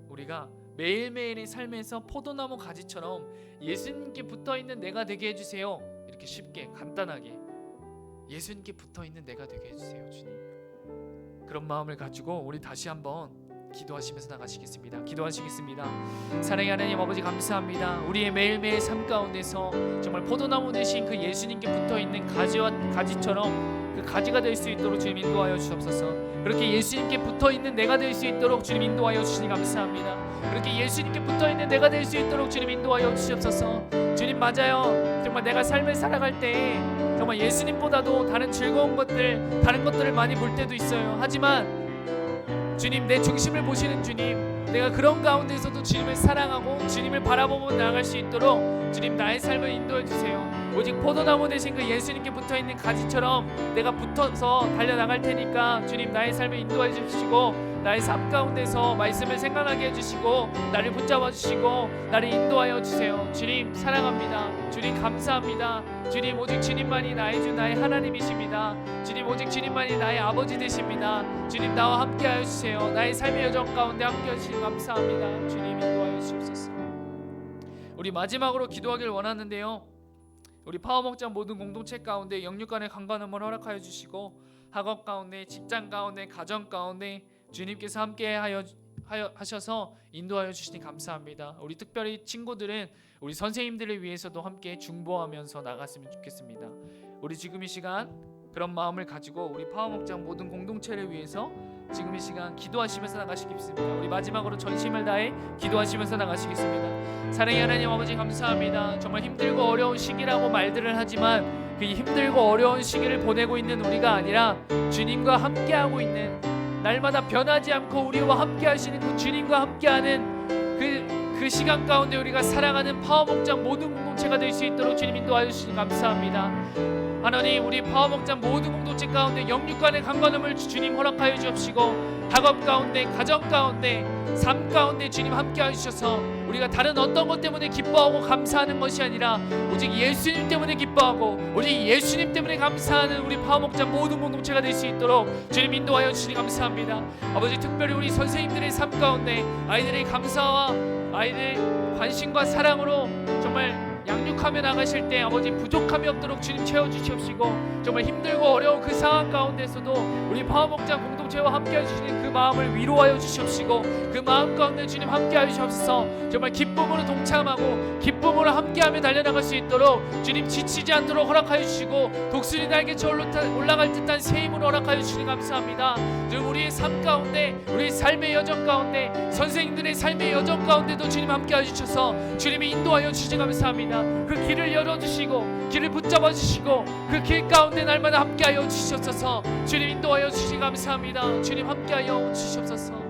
우리가 매일매일의 삶에서 포도나무 가지처럼 예수님께 붙어있는 내가 되게 해주세요. 이렇게 쉽게 간단하게 예수님께 붙어있는 내가 되게 해주세요. 주님 그런 마음을 가지고 우리 다시 한번 기도하시면서 나가시겠습니다. 기도하시겠습니다. 사랑의 하나님 아버지 감사합니다. 우리의 매일매일 삶 가운데서 정말 포도나무 대신 그 예수님께 붙어있는 가지처럼 그 가지가 될 수 있도록 주님 인도하여 주옵소서. 그렇게 예수님께 붙어있는 내가 될 수 있도록 주님 인도하여 주시니 감사합니다. 그렇게 예수님께 붙어있는 내가 될 수 있도록 주님 인도하여 주시옵소서. 주님 맞아요. 정말 내가 삶을 살아갈 때 정말 예수님보다도 다른 즐거운 것들 다른 것들을 많이 볼 때도 있어요. 하지만 주님 내 중심을 보시는 주님 내가 그런 가운데서도 주님을 사랑하고 주님을 바라보며 나아갈 수 있도록 주님 나의 삶을 인도해 주세요. 오직 포도나무 대신 그 예수님께 붙어있는 가지처럼 내가 붙어서 달려나갈 테니까 주님 나의 삶을 인도해 주시고 나의 삶 가운데서 말씀을 생각하게 해주시고 나를 붙잡아 주시고 나를 인도하여 주세요. 주님 사랑합니다. 주님 감사합니다. 주님 오직 주님만이 나의 주 나의 하나님이십니다. 주님 오직 주님만이 나의 아버지 되십니다. 주님 나와 함께하여 주세요. 나의 삶의 여정 가운데 함께하여 주시니 감사합니다. 주님 인도하여 주시옵소서. 우리 마지막으로 기도하길 원하는데요. 우리 파워목장 모든 공동체 가운데 영육간의 강건함을 허락하여 주시고 학업 가운데 직장 가운데 가정 가운데 주님께서 함께 하셔서 인도하여 주시니 감사합니다. 우리 특별히 친구들은 우리 선생님들을 위해서도 함께 중보하면서 나갔으면 좋겠습니다. 우리 지금 이 시간 그런 마음을 가지고 우리 파워목장 모든 공동체를 위해서 지금 이 시간 기도하시면서 나가시겠습니다. 우리 마지막으로 전심을 다해 기도하시면서 나가시겠습니다. 사랑의 하나님 아버지 감사합니다. 정말 힘들고 어려운 시기라고 말들을 하지만 그 힘들고 어려운 시기를 보내고 있는 우리가 아니라 주님과 함께하고 있는 날마다 변하지 않고 우리와 함께 하시는 그 주님과 함께하는 그 시간 가운데 우리가 사랑하는 파워목장 모든 공동체가 될 수 있도록 주님 인도하여 주시니 감사합니다. 하나님 우리 파워목장 모든 공동체 가운데 영육간의 강건함을 주님 허락하여 주옵시고 학업 가운데 가정 가운데 삶 가운데 주님 함께하여 주셔서 우리가 다른 어떤 것 때문에 기뻐하고 감사하는 것이 아니라 오직 예수님 때문에 기뻐하고 오직 예수님 때문에 감사하는 우리 파워목장 모든 공동체가 될 수 있도록 주님 인도하여 주시니 감사합니다. 아버지 특별히 우리 선생님들의 삶 가운데 아이들의 감사와 아이들의 관심과 사랑으로 정말 양육하며 나가실 때 아버지 부족함이 없도록 주님 채워주시옵시고 정말 힘들고 어려운 그 상황 가운데서도 우리 파워목장 공동체와 함께해 주시는 그 마음을 위로하여 주시옵시고 그 마음 가운데 주님 함께하여 주시옵소서. 정말 기쁨으로 동참하고 기쁨으로 함께하며 달려나갈 수 있도록 주님 지치지 않도록 허락하여 주시고 독수리 날개처럼 올라갈 듯한 새 힘을 허락하여 주시니 감사합니다. 주님 우리의 삶 가운데 우리의 삶의 여정 가운데 선생님들의 삶의 여정 가운데도 주님 함께하여 주셔서 주님이 인도하여 주시니 감사합니다. 그 길을 열어주시고 길을 붙잡아 주시고 그 길 가운데 날마다 함께하여 주시옵소서. 주님 인도하여 주시니 감사합니다. 주님 함께하여 주시옵소서.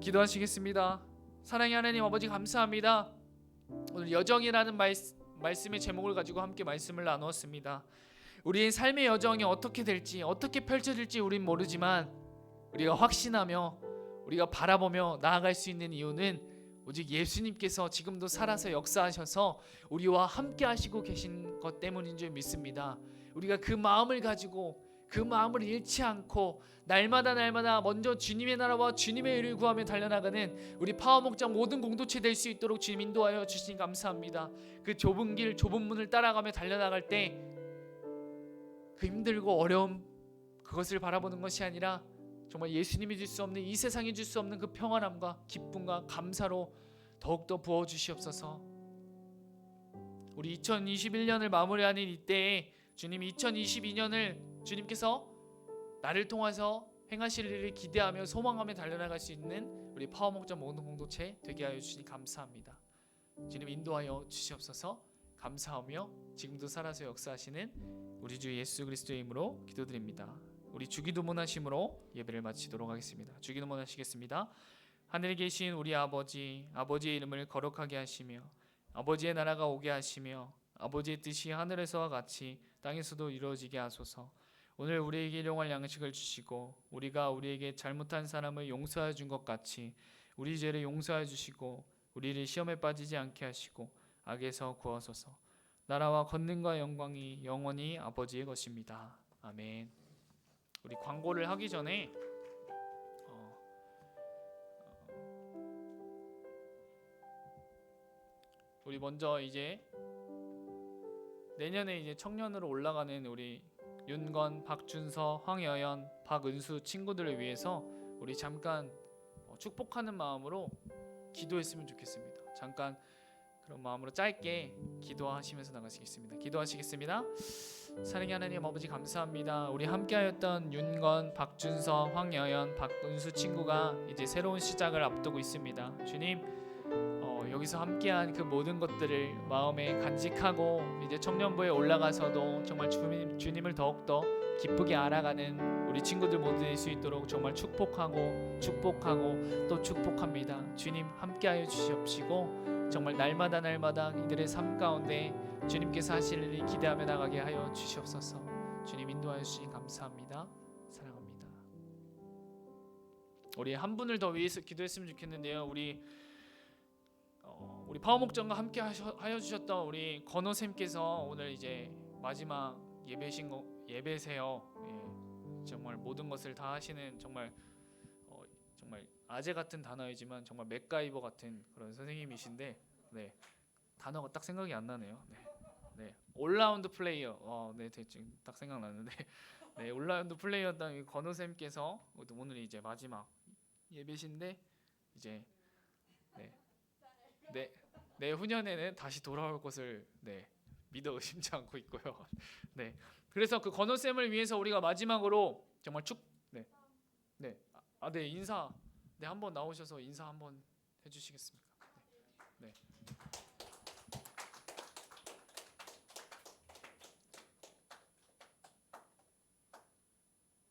기도하시겠습니다. 사랑의 하나님 아버지 감사합니다. 오늘 여정이라는 말씀의 제목을 가지고 함께 말씀을 나누었습니다. 우리의 삶의 여정이 어떻게 될지 어떻게 펼쳐질지 우린 모르지만 우리가 확신하며 우리가 바라보며 나아갈 수 있는 이유는 오직 예수님께서 지금도 살아서 역사하셔서 우리와 함께 하시고 계신 것 때문인 줄 믿습니다. 우리가 그 마음을 가지고 그 마음을 잃지 않고 날마다 먼저 주님의 나라와 주님의 의를 구하며 달려나가는 우리 파워목장 모든 공동체 될 수 있도록 주님 인도하여 주시니 감사합니다. 그 좁은 길 좁은 문을 따라가며 달려나갈 때 그 힘들고 어려움 그것을 바라보는 것이 아니라 정말 예수님이 줄 수 없는 이 세상이 줄 수 없는 그 평안함과 기쁨과 감사로 더욱더 부어주시옵소서. 우리 2021년을 마무리하는 이때에 주님 2022년을 주님께서 나를 통해서 행하실 일을 기대하며 소망하며 달려나갈 수 있는 우리 파워목장 모든 공동체 되게 하여 주시니 감사합니다. 주님 인도하여 주시옵소서. 감사하며 지금도 살아서 역사하시는 우리 주 예수 그리스도의 이름으로 기도드립니다. 우리 주기도문하심으로 예배를 마치도록 하겠습니다. 주기도문하시겠습니다. 하늘에 계신 우리 아버지, 아버지의 이름을 거룩하게 하시며 아버지의 나라가 오게 하시며 아버지의 뜻이 하늘에서와 같이 땅에서도 이루어지게 하소서. 오늘 우리에게 일용할 양식을 주시고 우리가 우리에게 잘못한 사람을 용서해 준 것 같이 우리 죄를 용서해 주시고 우리를 시험에 빠지지 않게 하시고 악에서 구하소서. 나라와 권능과 영광이 영원히 아버지의 것입니다. 아멘. 우리 광고를 하기 전에 우리 먼저 이제 내년에 이제 청년으로 올라가는 우리 윤건, 박준서, 황여연, 박은수 친구들을 위해서 우리 잠깐 축복하는 마음으로 기도했으면 좋겠습니다. 잠깐 그런 마음으로 짧게 기도하시면서 나가시겠습니다. 기도하시겠습니다. 사랑의 하나님 아버지 감사합니다. 우리 함께하였던 윤건, 박준서, 황여연, 박은수 친구가 이제 새로운 시작을 앞두고 있습니다. 주님 여기서 함께한 그 모든 것들을 마음에 간직하고 이제 청년부에 올라가서도 정말 주님을 더욱더 기쁘게 알아가는 우리 친구들 모두 될 수 있도록 정말 축복하고 또 축복합니다. 주님 함께하여 주시옵시고 정말 날마다 이들의 삶 가운데 주님께서 하실 일을 기대하며 나가게 하여 주시옵소서. 주님 인도하여 주시니 감사합니다. 사랑합니다. 우리 한 분을 더 위해서 기도했으면 좋겠는데요. 우리 파워목장과 함께 하여 주셨던 우리 건호 쌤께서 오늘 이제 마지막 예배세요. 예, 정말 모든 것을 다 하시는 정말 아재 같은 단어이지만 정말 맥가이버 같은 그런 선생님이신데 네, 단어가 딱 생각이 안 나네요. 네, 올라운드 플레이어. 네, 대충 딱 생각나는데 네, 올라운드 플레이어였던 건호 쌤께서 오늘 이제 마지막 예배신데 이제 내후년에는 다시 돌아올 것을 믿어 의심치 않고 있고요. 네, 그래서 그 건호 쌤을 위해서 우리가 마지막으로 정말 인사 한번 나오셔서 인사 한번 해주시겠습니까? 네.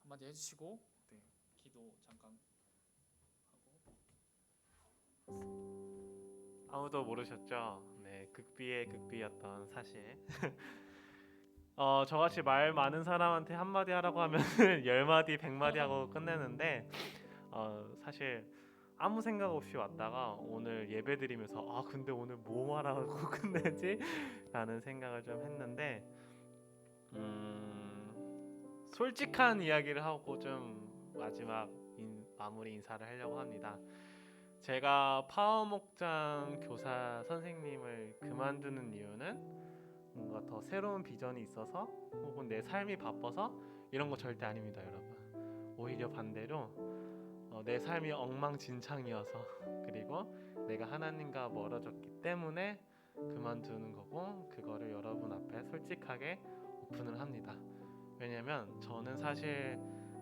한마디 해주시고 기도 잠깐 하고. 아무도 모르셨죠? 네, 극비의 극비였던 사실. 저같이 말 많은 사람한테 한마디 하라고 하면 10마디, 100마디 하고 끝내는데 사실 아무 생각 없이 왔다가 오늘 예배 드리면서 근데 오늘 뭐 말하고 끝내지? 라는 생각을 좀 했는데 솔직한 이야기를 하고 좀 마지막 마무리 인사를 하려고 합니다. 제가 파워목장 교사 선생님을 그만두는 이유는 뭔가 더 새로운 비전이 있어서 혹은 내 삶이 바빠서 이런 거 절대 아닙니다, 여러분. 오히려 반대로 내 삶이 엉망진창이어서 그리고 내가 하나님과 멀어졌기 때문에 그만두는 거고 그거를 여러분 앞에 솔직하게 오픈을 합니다. 왜냐면 저는 사실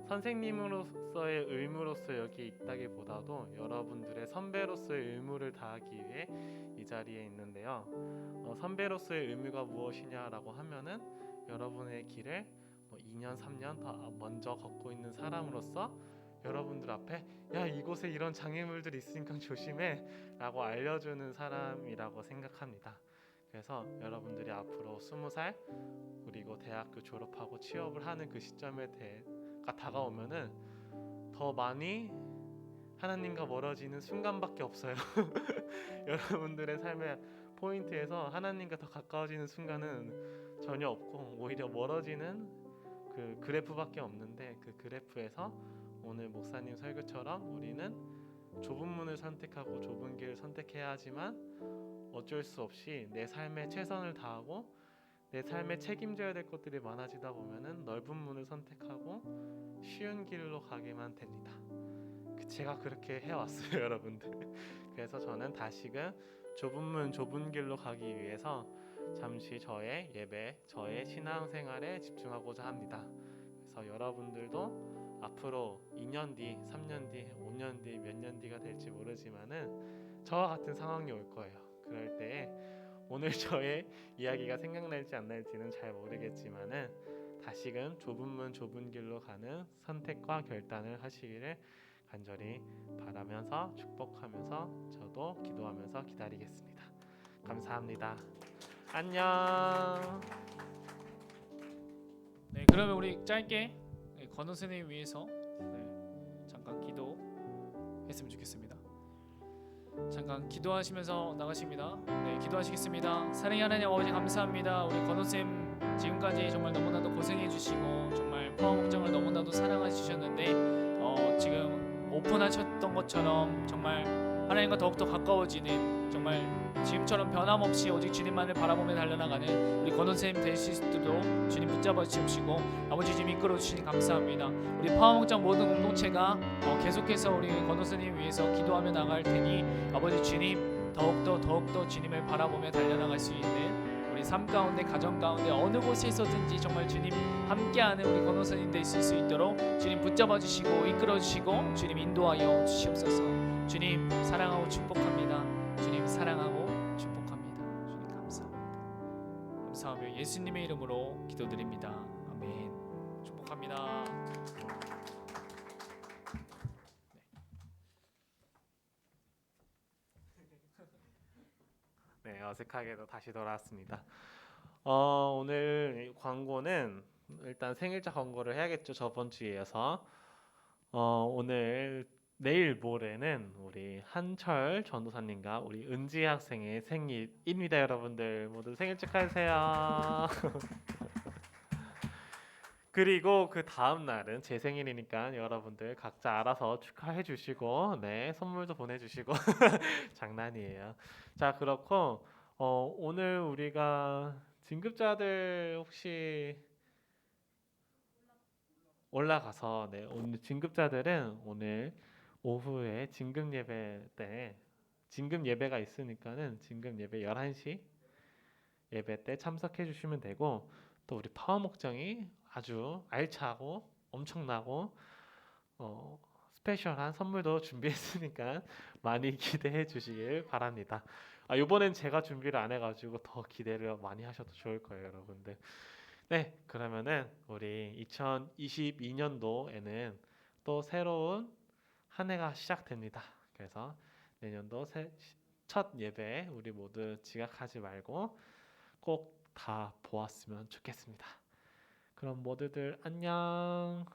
선생님으로서의 의무로서 여기 있다기보다도 여러분들의 선배로서의 의무를 다하기 위해 이 자리에 있는데요. 선배로서의 의무가 무엇이냐라고 하면은 여러분의 길을 2년 3년 더 먼저 걷고 있는 사람으로서 여러분들 앞에 야 이곳에 이런 장애물들이 있으니까 조심해 라고 알려주는 사람이라고 생각합니다. 그래서 여러분들이 앞으로 20살 그리고 대학교 졸업하고 취업을 하는 그 시점에 가 다가오면은 더 많이 하나님과 멀어지는 순간밖에 없어요. 여러분들의 삶의 포인트에서 하나님과 더 가까워지는 순간은 전혀 없고 오히려 멀어지는 그 그래프밖에 없는데 그 그래프에서 오늘 목사님 설교처럼 우리는 좁은 문을 선택하고 좁은 길을 선택해야 하지만 어쩔 수 없이 내 삶에 최선을 다하고 내 삶에 책임져야 될 것들이 많아지다 보면은 넓은 문을 선택하고 쉬운 길로 가게만 됩니다. 제가 그렇게 해왔어요, 여러분들. 그래서 저는 다시금 좁은 문, 좁은 길로 가기 위해서 잠시 저의 예배, 저의 신앙생활에 집중하고자 합니다. 그래서 여러분들도 앞으로 2년 뒤, 3년 뒤, 5년 뒤, 몇 년 뒤가 될지 모르지만은 저와 같은 상황이 올 거예요. 그럴 때에 오늘 저의 이야기가 생각날지 안 날지는 잘 모르겠지만은 다시금 좁은 문 좁은 길로 가는 선택과 결단을 하시기를 간절히 바라면서 축복하면서 저도 기도하면서 기다리겠습니다. 감사합니다. 안녕. 네, 그러면 우리 짧게 권호 선생님 위해서 잠깐 기도했으면 좋겠습니다. 잠깐 기도하시면서 나가십니다. 네, 기도하시겠습니다. 사랑의 하나님 아버지 감사합니다. 우리 권호 쌤 지금까지 정말 너무나도 고생해 주시고 정말 포항 목장을 너무나도 사랑해 주셨는데 지금 오픈하셨던 것처럼 정말 하나님과 더욱더 가까워지는 정말 지금처럼 변함없이 오직 주님만을 바라보며 달려나가는 우리 권원 쌤 되실 수 있도록 주님 붙잡아 주시고 아버지 주님 이끌어 주시니 감사합니다. 우리 파워목장 모든 공동체가 계속해서 우리 권원 쌤님 위해서 기도하며 나갈 테니 아버지 주님 더욱더 주님을 바라보며 달려나갈 수 있는 우리 삶 가운데 가정 가운데 어느 곳에서든지 정말 주님 함께하는 우리 권원 쌤님 되실 수 있도록 주님 붙잡아 주시고 이끌어 주시고 주님 인도하여 주시옵소서. 주님 사랑하고 축복합니다. 주님 사랑하고 축복합니다. 주님 감사합니다. 감사하며 예수님의 이름으로 기도드립니다. 아멘. 축복합니다. 네, 어색하게도 다시 돌아왔습니다. 오늘 광고는 일단 생일자 광고를 해야겠죠. 저번 주에 이어서 오늘 내일 모레는 우리 한철 전도사님과 우리 은지 학생의 생일입니다. 여러분들 모두 생일 축하하세요. 그리고 그 다음 날은 제 생일이니까 여러분들 각자 알아서 축하해 주시고 네 선물도 보내주시고 장난이에요. 자 그렇고 오늘 우리가 진급자들 혹시 올라가서 네 오늘 진급자들은 오늘 오후에 진급 예배 때 진급 예배가 있으니까는 진급 예배 11시 예배 때 참석해 주시면 되고 또 우리 파워 목장이 아주 알차고 엄청나고 스페셜한 선물도 준비했으니까 많이 기대해 주시길 바랍니다. 이번엔 제가 준비를 안 해가지고 더 기대를 많이 하셔도 좋을 거예요, 여러분들. 네, 그러면은 우리 2022년도에는 또 새로운 한 해가 시작됩니다. 그래서 내년도 첫 예배에 우리 모두 지각하지 말고 꼭 다 보았으면 좋겠습니다. 그럼 모두들 안녕.